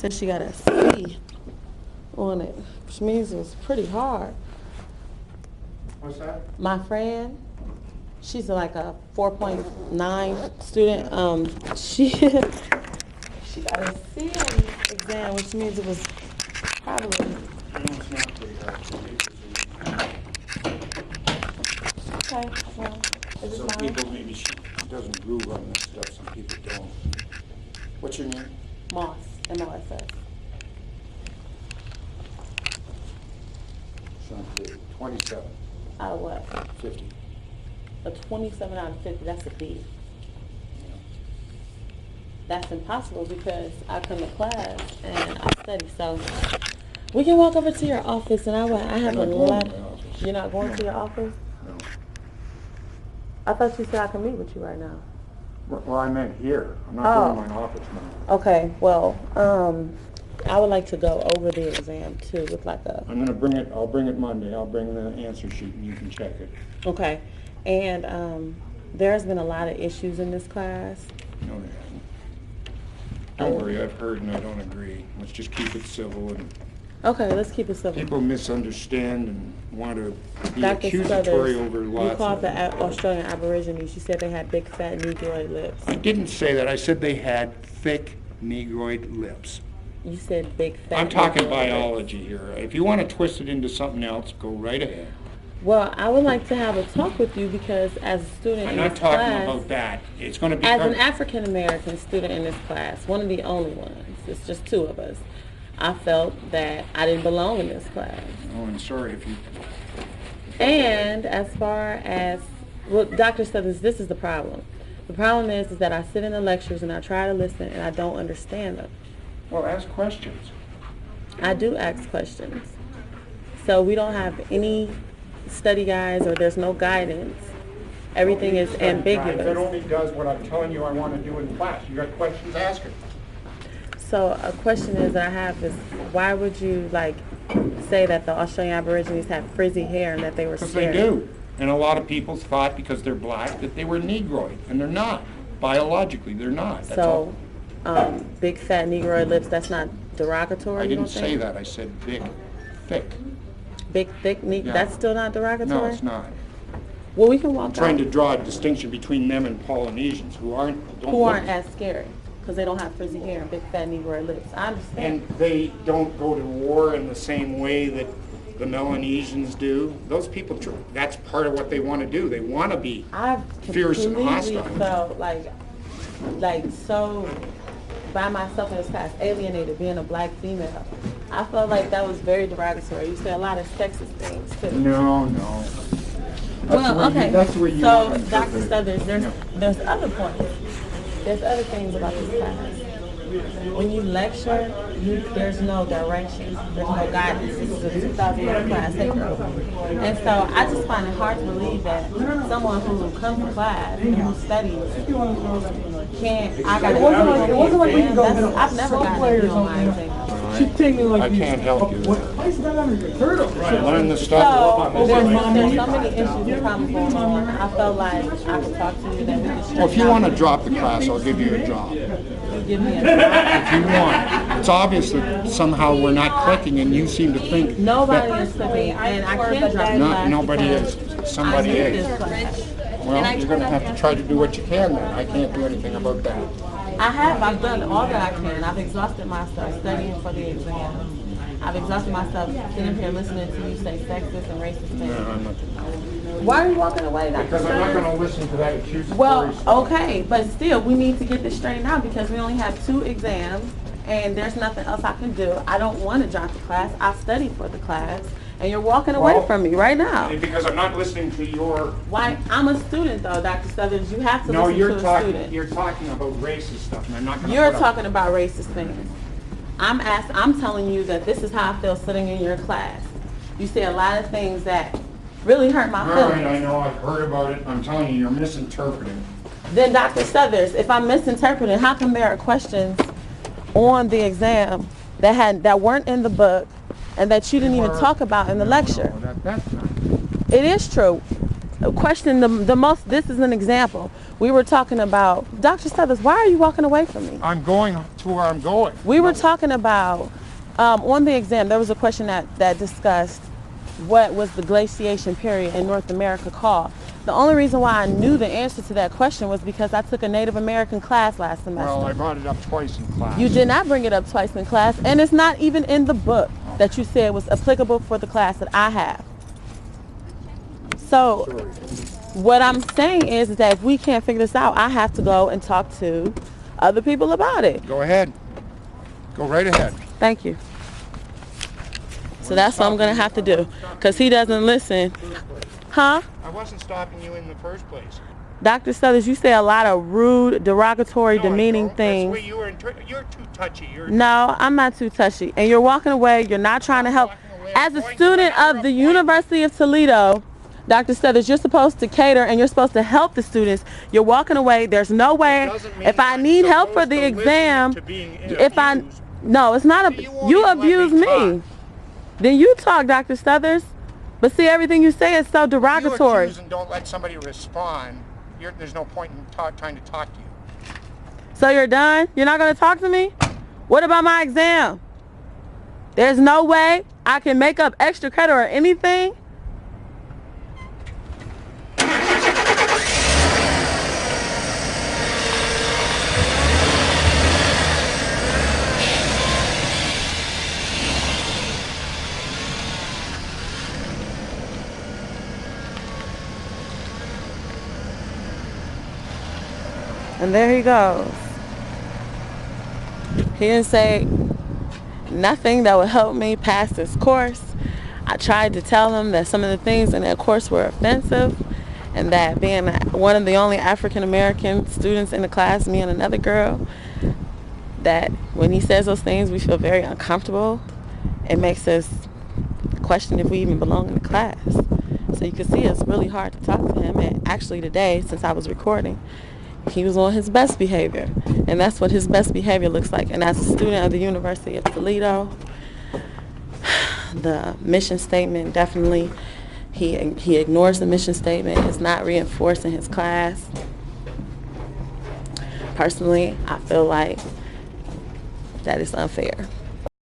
said she got a C on it, which means it was pretty hard. What's that? My friend, she's like a 4.9 student. She she got a C on the exam, which means it was probably. It's not pretty hard. Okay, well, is it Some fine? people, maybe she doesn't groove on this stuff, some people don't. What's your name? Moss, M-O-S-S. Something. 27, Out of what? 50. A 27 out of 50, that's a B. That's impossible because I come to class and I study. So we can walk over to your office and I have a I'm not going lot. to my office. You're not going No. to your office? No. I thought you said I could meet with you right now. Well, I meant here. I'm not going to my office now. Okay, well, I would like to go over the exam too with like a, I'm going to bring it, I'll bring it Monday. I'll bring the answer sheet and you can check it. okay. And there's been a lot of issues in this class. No, they haven't. Don't worry, I've heard and I don't agree. Let's just keep it civil, and Okay, let's keep it simple. people misunderstand and want to be Dr. accusatory Struthers, over you lots called of the things. Australian Aborigines. You said they had big, fat, negroid lips. I didn't say that. I said they had thick negroid lips. You said big, fat. I'm talking negroid lips. biology here. If you want to twist it into something else, go right ahead. Well, I would like to have a talk with you because as a student I'm in not this talking class, about that. It's going to be... as an African American student in this class, one of the only ones, it's just two of us, I felt that I didn't belong in this class. Oh, I'm sorry if you... And as far as, well, Dr. Stubbs, this is the problem. The problem is that I sit in the lectures and I try to listen and I don't understand them. Well, ask questions. I do ask questions. So we don't have any study guides or there's no guidance. Everything is That ambiguous. only does what I'm telling you I want to do in class. You got questions, ask it. So a question is that I have is, why would you like say that the Australian Aborigines have frizzy hair and that they were Because they scary? do. And a lot of people thought because they're black that they were negroid, and they're not. Biologically, they're not. That's all. So, big fat negroid lips, that's not derogatory? I you didn't don't say think? that. I said big, thick. Big, thick, Yeah. that's still not derogatory? No, it's not. Well, we can walk I'm trying out. to draw a distinction between them and Polynesians who aren't Who aren't as scary, because they don't have frizzy hair and big fat negroid lips. I understand. and they don't go to war in the same way that the Melanesians do. Those people, that's part of what they want to do. They want to be. I've fierce and completely hostile. felt like so by myself in this class, alienated being a black female. I felt like that was very derogatory. You said a lot of sexist things too. No, no. Well, okay. That's where you so, want to Dr. interpret it. Stuthers, Yeah. there's other points. There's other things about this class. When you lecture, there's no direction. There's no guidance. This is a 2011 class paper. And so I just find it hard to believe that someone who comes to class and who studies can't, I got It wasn't like we could go get I've never gotten a D on my exam. She's taking like I these. can't help you What? there. Why is that under your turtle? Learn the So, stuff. there's so many issues and problems going on. I felt like I could talk to you, that we could Well, if you want to drop the class, I'll give you a job. give me a job. If you want. It's obvious that somehow we're not clicking and you seem to think Nobody that, is clicking, and I can't drop the no, class nobody because is. Somebody I need is. this class. Well, you're going to have to try to do what you can then. I can't do anything about that. I've done all that I can. I've exhausted myself studying for the exam. I've exhausted myself sitting here listening to you say sexist and racist things. No, I'm not. Why are you walking away, Dr. Because I'm not Stubbs? going to listen to that accusatory Well, stuff. okay, but still, we need to get this straightened out because we only have 2 exams and there's nothing else I can do. I don't want to drop the class. I studied for the class, and you're walking away Well, from me right now. Because I'm not listening to your... Why? I'm a student, though, Dr. Stubbs. You have to No, listen to a student. you're talking about racist stuff, and I'm not going to You're talking about racist things. I'm telling you that this is how I feel sitting in your class. You say a lot of things that really hurt my All right, I feelings. know, I've heard about it. I'm telling you, you're misinterpreting. Then Dr. Stuthers, if I'm misinterpreting, how come there are questions on the exam that weren't in the book and that you didn't even talk about in the lecture? No, that's not. It is true. question the most. This is an example. We were talking about, Dr. Stuthers, why are you walking away from me? I'm going to where I'm going. We were talking about, on the exam, there was a question that discussed what was the glaciation period in North America called. The only reason why I knew the answer to that question was because I took a Native American class last semester. Well, I brought it up twice in class. You did not bring it up twice in class, and it's not even in the book that you said was applicable for the class that I have. So what I'm saying is that if we can't figure this out, I have to go and talk to other people about it. Go ahead. Go right ahead. Thank you. So that's what I'm going to have to do, because he doesn't listen. Huh? I wasn't stopping you in the first place. Dr. Stuthers, you say a lot of rude, derogatory, demeaning things. That's where you're too touchy. No, I'm not too touchy. And you're walking away. You're not trying to help. As a student of the University of Toledo, Dr. Stuthers, you're supposed to cater and you're supposed to help the students. You're walking away. There's no way. If I need help for the exam, no, it's not you abuse me. Then you talk, Dr. Stuthers. But see, everything you say is so derogatory. You accuse and don't let somebody respond. There's no point in trying to talk to you. So you're done? You're not going to talk to me? What about my exam? There's no way I can make up extra credit or anything? And there he goes. He didn't say nothing that would help me pass this course. I tried to tell him that some of the things in that course were offensive, and that being one of the only African American students in the class, me and another girl, that when he says those things, we feel very uncomfortable. It makes us question if we even belong in the class. So you can see it's really hard to talk to him. And actually today, since I was recording, he was on his best behavior, and that's what his best behavior looks like. And as a student of the University of Toledo, the mission statement definitely, he ignores the mission statement. It's not reinforced in his class. Personally, I feel like that is unfair.